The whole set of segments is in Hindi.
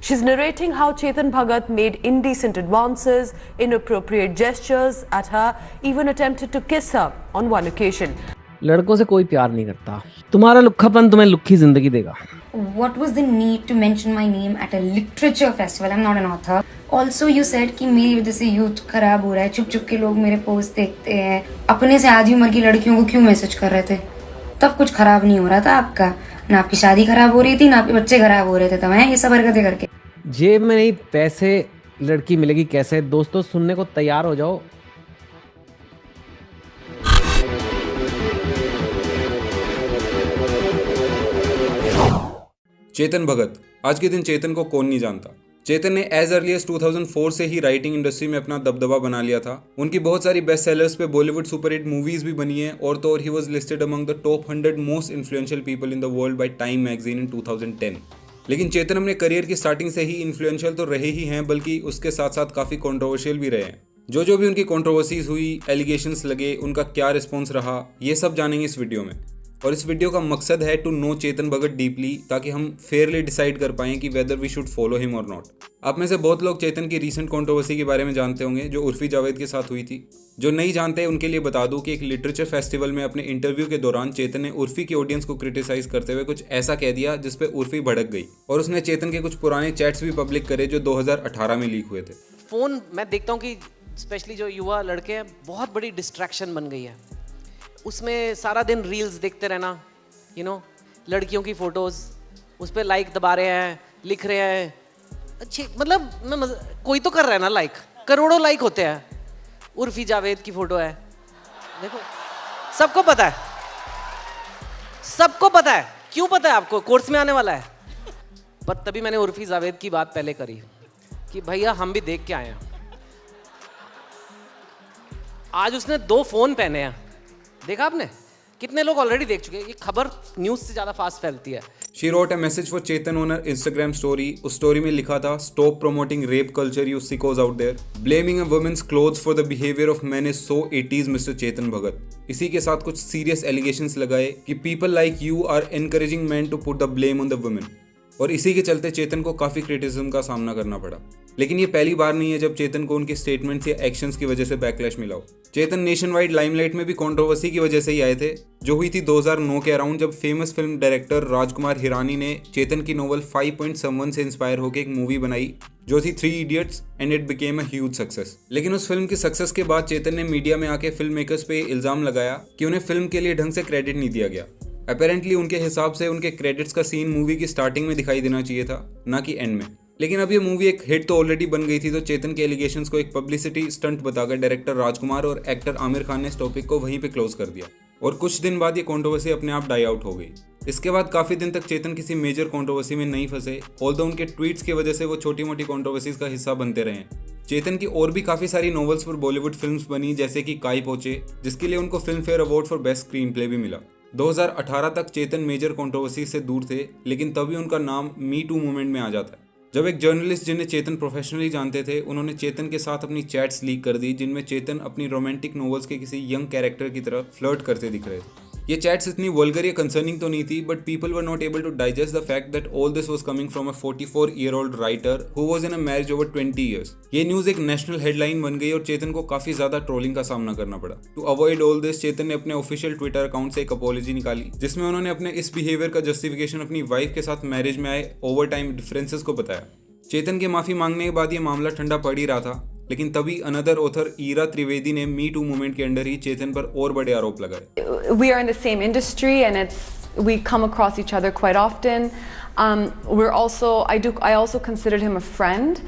She's narrating how Chetan Bhagat made indecent advances, inappropriate gestures at her, even attempted to kiss her on one occasion. लड़कों से कोई प्यार नहीं करता, तुम्हारा लुक्खापन तुम्हें लुक्खी जिंदगी देगा। What was the need to mention my name at a literature festival? I'm not an author. Also, you said कि मेरी वजह से यूथ खराब हो रहा है, चुप चुप के लोग मेरे पोस्ट देखते हैं। अपने से आधी उम्र की लड़कियों को क्यों मैसेज कर रहे थे? तब कुछ खराब नहीं हो रहा था आपका, ना आपकी शादी खराब हो रही थी, ना आपके बच्चे खराब हो रहे थे। तब हैं ये सब हरकतें करके। जेब में नहीं पैसे लड़की मिलेगी कैसे? दोस्तों सुनने को तैयार हो जाओ। चेतन भगत। आज के दिन चेतन को कौन नहीं जानता। चेतन ने एज अर्ली एज 2004 से ही राइटिंग इंडस्ट्री में अपना दबदबा बना लिया था। उनकी बहुत सारी बेस्ट सेलर्स पे बॉलीवुड सुपरहिट मूवीज भी बनी हैं और तो और he was listed among the top 100 most influential people in the world by time magazine in 2010। लेकिन चेतन अपने करियर की स्टार्टिंग से ही इन्फ्लुएंशियल तो रहे ही हैं, बल्कि उसके साथ साथ काफ़ी कॉन्ट्रोवर्शियल भी रहे हैं। जो भी उनकी कॉन्ट्रोवर्सीज हुई, एलिगेशंस लगे, उनका क्या रिस्पॉन्स रहा, ये सब जानेंगे इस वीडियो में। और इस वीडियो का मकसद है to know Chetan Bhagat deeply, ताकि हम फेयरली डिसाइड कर पाएं कि whether we should follow him और नॉट। आप में से बहुत लोग चेतन की रीसेंट कंट्रोवर्सी के बारे में जानते होंगे जो उर्फी जावेद के साथ हुई थी। जो नहीं जानते उनके लिए बता दूं कि एक लिटरेचर फेस्टिवल में अपने इंटरव्यू के दौरान चेतन ने उर्फी की ऑडियंस को क्रिटिसाइज करते हुए कुछ ऐसा कह दिया जिस पे उर्फी भड़क गई और उसने चेतन के कुछ पुराने चैट्स भी पब्लिक करे जो 2018 में लीक हुए थे। फ़ोन मैं देखता हूँ कि स्पेशली जो युवा लड़के हैं बहुत बड़ी डिस्ट्रैक्शन बन गई है। उसमें सारा दिन रील्स देखते रहना, लड़कियों की फ़ोटोज़, उस पर लाइक दबा रहे हैं, लिख रहे हैं अच्छी, मतलब कोई तो कर रहा है ना लाइक, करोड़ों लाइक होते हैं। उर्फी जावेद की फ़ोटो है, देखो सबको पता है, सबको पता है। क्यों पता है आपको? कोर्स में आने वाला है। पर तभी मैंने उर्फी जावेद की बात पहले करी कि भैया हम भी देख के आए हैं। आज उसने 2 फ़ोन पहने हैं, देखा आपने? कितने लोग ऑलरेडी देख चुके हैं। ये खबर न्यूज़ से ज़्यादा फास्ट फैलती है। She wrote a message for Chetan on her Instagram story. उस स्टोरी में लिखा था, Stop promoting rape culture, you sickos out there. Blaming a woman's clothes for the behavior of men is so 80s, Mr. Chetan Bhagat. इसी के साथ कुछ सीरियस एलिगेशंस लगाए कि people like you are encouraging men to put the blame on the women. और इसी के चलते चेतन को काफ़ी क्रिटिसिज्म का सामना करना पड़ा। लेकिन ये पहली बार नहीं है जब चेतन को उनके स्टेटमेंट्स या एक्शंस की वजह से बैकलैश मिला हो। चेतन नेशन वाइड लाइमलाइट में भी कंट्रोवर्सी की वजह से ही आए थे, जो हुई थी 2009 के अराउंड, जब famous film director Rajkumar Hirani ने चेतन की नोवेल 5 Point Someone से इंस्पायर होकर एक मूवी बनाई जो थी 3 Idiots and it became a huge success. लेकिन उस फिल्म की सक्सेस के बाद चेतन ने मीडिया में आके फिल्म मेकर्स पे इल्ज़ाम लगाया कि उन्हें फिल्म के लिए ढंग से क्रेडिट नहीं दिया गया। अपेरेंटली उनके हिसाब से उनके क्रेडिट्स का सीन मूवी की स्टार्टिंग में दिखाई देना चाहिए था, ना कि एंड में। लेकिन अब ये मूवी एक हिट तो ऑलरेडी बन गई थी, तो चेतन के एलिगेशंस को एक पब्लिसिटी स्टंट बताकर डायरेक्टर राजकुमार और एक्टर आमिर खान ने इस टॉपिक को वहीं पे क्लोज कर दिया और कुछ दिन बाद ये कंट्रोवर्सी अपने आप डाई आउट हो गई। इसके बाद काफ़ी दिन तक चेतन किसी मेजर कंट्रोवर्सी में नहीं फंसे, ऑल्दो उनके ट्वीट्स की वजह से वो छोटी मोटी कंट्रोवर्सीज का हिस्सा बनते रहे हैं। चेतन की और भी काफ़ी सारी नॉवेल्स पर बॉलीवुड फिल्म्स बनी, जैसे कि काई पोचे, जिसके लिए उनको film fair award for best screen play भी मिला। 2018 तक चेतन मेजर कंट्रोवर्सी से दूर थे, लेकिन तभी उनका नाम मी टू मूवमेंट में आ जाता है जब एक जर्नलिस्ट जिन्हें चेतन प्रोफेशनली जानते थे, उन्होंने चेतन के साथ अपनी चैट्स लीक कर दी जिनमें चेतन अपनी रोमांटिक नॉवेल्स के किसी यंग कैरेक्टर की तरह फ्लर्ट करते दिख रहे थे। ये चैट्स इतनी वल्गर या कंसर्निंग तो नहीं थी, but people were not able to digest the fact that all this was coming from a 44-year-old writer who was in a marriage over 20 years। ये न्यूज़ एक नेशनल हेडलाइन बन गई और चेतन को काफ़ी ज़्यादा ट्रोलिंग का सामना करना पड़ा। टू अवॉइड ऑल दिस, चेतन ने अपने ऑफिशियल ट्विटर अकाउंट से एक अपॉलॉजी निकाली जिसमें उन्होंने अपने इस बिहेवियर का जस्टिफिकेशन अपनी वाइफ के साथ मैरिज में आए ओवर टाइम डिफरेंसेस को बताया। चेतन के माफ़ी मांगने के बाद ये मामला ठंडा पड़ ही रहा था, लेकिन तभी अनदर ऑथर ईरा त्रिवेदी ने मी टू मूवमेंट के अंडर ही चेतन पर और बड़े आरोप लगाए। We are in the same industry and we come across each other quite often. I also considered him a friend.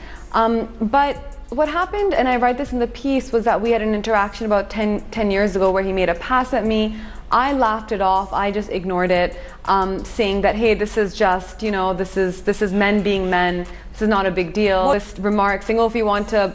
But what happened, and I write this in the piece, was that we had an interaction about 10 years ago where he made a pass at me. I laughed it off. I just ignored it, saying that, hey, this is just, this is men being men. This is not a big deal. This remark saying, oh, if you want to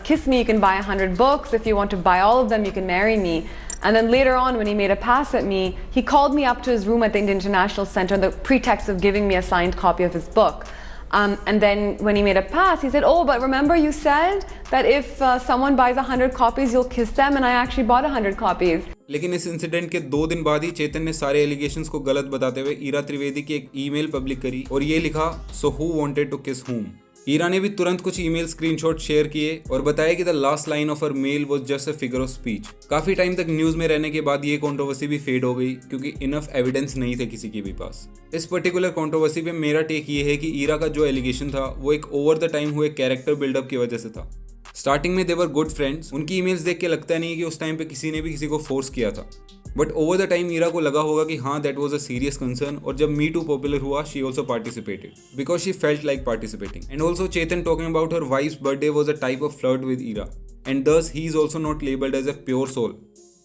kiss me, you can buy 100 books. If you want to buy all of them, you can marry me. And then later on, when he made a pass at me, he called me up to his room at the Indian International Center on the pretext of giving me a signed copy of his book. And then when he made a pass, he said, oh, but remember you said that if someone buys 100 copies, you'll kiss them, and I actually bought 100 copies. लेकिन इस इंसिडेंट के 2 दिन बाद ही चेतन ने सारे एलिगेशंस को गलत बताते हुए ईरा त्रिवेदी की एक ईमेल पब्लिक करी और ये लिखा, सो हु वांटेड टू किस हूम। ईरा ने भी तुरंत कुछ ईमेल स्क्रीनशॉट शेयर किए और बताया कि the last line of her mail was just a figure of speech. काफी टाइम तक न्यूज में रहने के बाद ये कंट्रोवर्सी भी फेड हो गई क्योंकि इनफ एविडेंस नहीं थे किसी के भी पास। इस पर्टिकुलर कंट्रोवर्सी पे मेरा टेक ये है कि ईरा का जो एलिगेशन था वो एक ओवर द टाइम हुए कैरेक्टर बिल्डअप की वजह से था। स्टार्टिंग में दे वर गुड फ्रेंड्स, उनकी ईमेल्स देख के लगता नहीं कि उस टाइम पे किसी ने भी किसी को फोर्स किया था, but over the time Ira को लगा होगा कि हाँ that was a serious concern, और जब मी टू पॉपुलर हुआ she also participated because she felt like participating. And also Chetan talking about her wife's birthday was a type of flirt with Ira and thus he is also not labelled as a pure soul.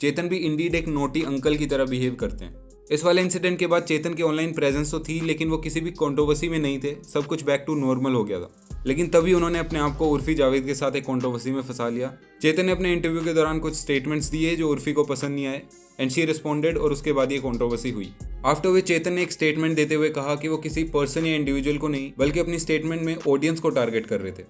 Chetan भी इंडीड एक नोटी अंकल की तरह बिहेव करते हैं। इस वाले इंसिडेंट के बाद चेतन की ऑनलाइन प्रेजेंस तो थी लेकिन वो किसी भी कंट्रोवर्सी में नहीं थे, सब कुछ बैक टू नॉर्मल हो गया था। लेकिन तभी उन्होंने अपने आप को उर्फी जावेद के साथ एक कंट्रोवर्सी में फंसा लिया। चेतन ने अपने इंटरव्यू के दौरान कुछ स्टेटमेंट्स दिए जो उर्फी को पसंद नहीं आए एंड शी रिस्पॉन्डेड और उसके बाद ये कंट्रोवर्सी हुई। आफ्टर वे चेतन ने एक स्टेटमेंट देते हुए कहा कि वो किसी पर्सन या इंडिविजुअल को नहीं बल्कि अपनी स्टेटमेंट में ऑडियंस को टारगेट कर रहे थे।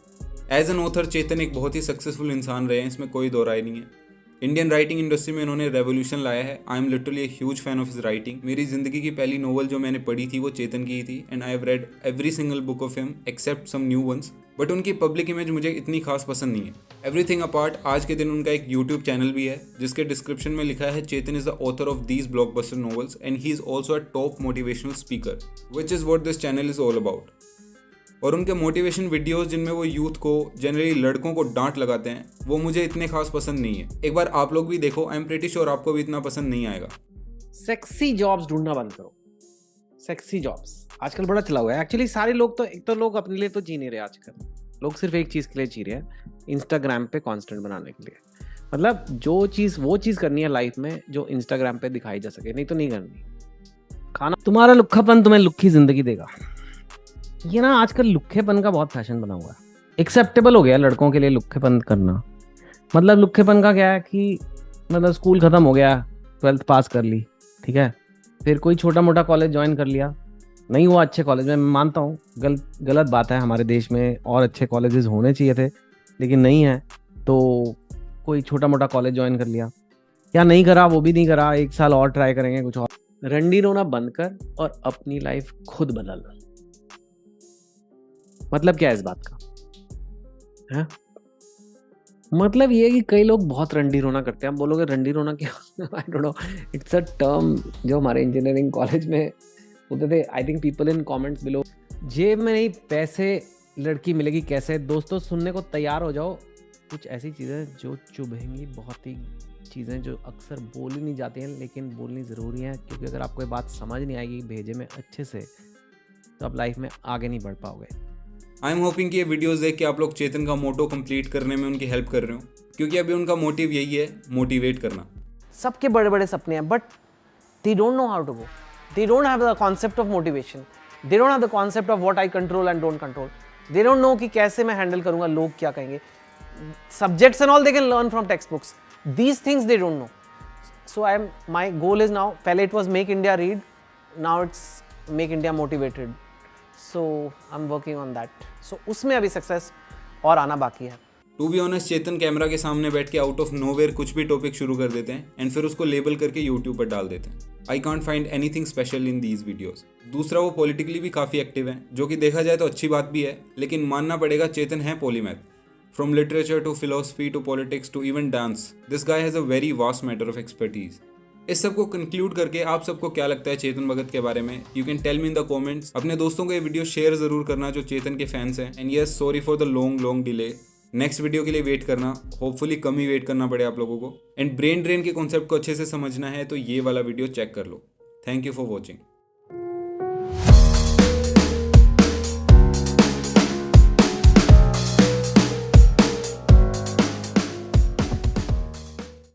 एज एन ऑथर चेतन एक बहुत ही सक्सेसफुल इंसान रहे हैं, इसमें कोई दो राय नहीं है। इंडियन राइटिंग इंडस्ट्री में उन्होंने रेवोल्यूशन लाया है। I am literally a huge fan of his writing. मेरी जिंदगी की पहली नोवेल जो मैंने पढ़ी थी वो चेतन की ही थी and I have read every single book of him except some new ones, but उनकी पब्लिक इमेज मुझे इतनी खास पसंद नहीं है। एवरीथिंग अपार्ट, आज के दिन उनका एक यूट्यूब चैनल भी है जिसके डिस्क्रिप्शन में लिखा है Chetan is the author of these blockbuster novels and he is also a top motivational speaker which is what this channel is all about. और उनके मोटिवेशन वीडियोस जिनमें वो यूथ को, जनरली लड़कों को डांट लगाते हैं, वो मुझे इतने खास पसंद नहीं है। एक बार आप लोग भी देखो, आई एम प्रीटी श्योर आपको भी इतना पसंद नहीं आएगा। सेक्सी जॉब्स ढूंढना बंद करो। सेक्सी जॉब्स आजकल बड़ा चला हुआ है। एक्चुअली सारे लोग तो, एक तो लोग अपने लिए तो जी नहीं रहे आजकल, लोग सिर्फ एक चीज के लिए जी रहे हैं, इंस्टाग्राम पे कंटेंट बनाने के लिए। मतलब जो चीज वो चीज करनी है लाइफ में जो इंस्टाग्राम पे दिखाई जा सके, नहीं तो नहीं करनी। खाना तुम्हारा लुक्खापन तुम्हें लुक्खी जिंदगी देगा। ये ना आजकल लुक्खेपन का बहुत फैशन बना हुआ है, एक्सेप्टेबल हो गया लड़कों के लिए लुक्खेपन करना। मतलब लुक्खेपन का क्या है कि मतलब स्कूल खत्म हो गया, 12th पास कर ली, ठीक है, फिर कोई छोटा मोटा कॉलेज ज्वाइन कर लिया, नहीं हुआ अच्छे कॉलेज में, मैं मानता हूँ गलत बात है, हमारे देश में और अच्छे कॉलेजेस होने चाहिए थे लेकिन नहीं है, तो कोई छोटा मोटा कॉलेज ज्वाइन कर लिया, या नहीं करा वो भी नहीं करा, 1 साल और ट्राई करेंगे कुछ और। रंडी रोना बंद कर और अपनी लाइफ खुद बदल। मतलब क्या है इस बात का है? मतलब ये है कि कई लोग बहुत रंडी रोना करते हैं। आप बोलोगे रंडी रोना क्या? I don't know, it's a term जो हमारे इंजीनियरिंग कॉलेज में होते थे। I think people in comments below. जेब में नहीं पैसे लड़की मिलेगी कैसे? दोस्तों सुनने को तैयार हो जाओ, कुछ ऐसी चीज़ें जो चुभेंगी, बहुत ही चीज़ें जो अक्सर बोली नहीं जाती हैं लेकिन बोलनी ज़रूरी है, क्योंकि अगर आपको ये बात समझ नहीं आएगी भेजे में अच्छे से तो आप लाइफ में आगे नहीं बढ़ पाओगे। आई एम होपिंग कि ये वीडियोस देख के आप लोग चेतन का मोटो कंप्लीट करने में उनकी हेल्प कर रहे हो, क्योंकि अभी उनका मोटिव यही है, मोटिवेट करना। सबके बड़े बड़े सपने हैं but they don't know how to go, they don't have the concept of motivation, they don't have the concept of what I control and don't control, they don't know कि कैसे मैं हैंडल करूंगा, लोग क्या कहेंगे। Subjects and all they can learn from text books, these things they don't know. So I am, my goal is now, पहले it was make India read, now it's make India motivated, so I am working on that. So उसमें अभी सक्सेस और आना बाकी है। To be honest, Chetan camera के सामने बैठ के आउट ऑफ नोवेयर कुछ भी टॉपिक शुरू कर देते हैं एंड फिर उसको लेबल करके यूट्यूब पर डाल देते हैं। I can't find anything special in these videos. दूसरा, वो पॉलिटिकली भी काफ़ी एक्टिव हैं, जो कि देखा जाए तो अच्छी बात भी है, लेकिन मानना पड़ेगा चेतन है polymath. From literature to philosophy to politics to even dance, this guy has a very vast matter of expertise. इस सब को कंक्लूड करके आप सबको क्या लगता है चेतन भगत के बारे में? You can tell me in the comments. अपने दोस्तों को ये वीडियो शेयर जरूर करना जो चेतन के फैंस हैं। And yes, sorry for the long delay. Next video के लिए वेट करना, होपफुली कम ही वेट करना पड़े आप लोगों को। एंड ब्रेन ड्रेन के कॉन्सेप्ट को अच्छे से समझना है तो ये वाला वीडियो चेक कर लो। Thank you for watching.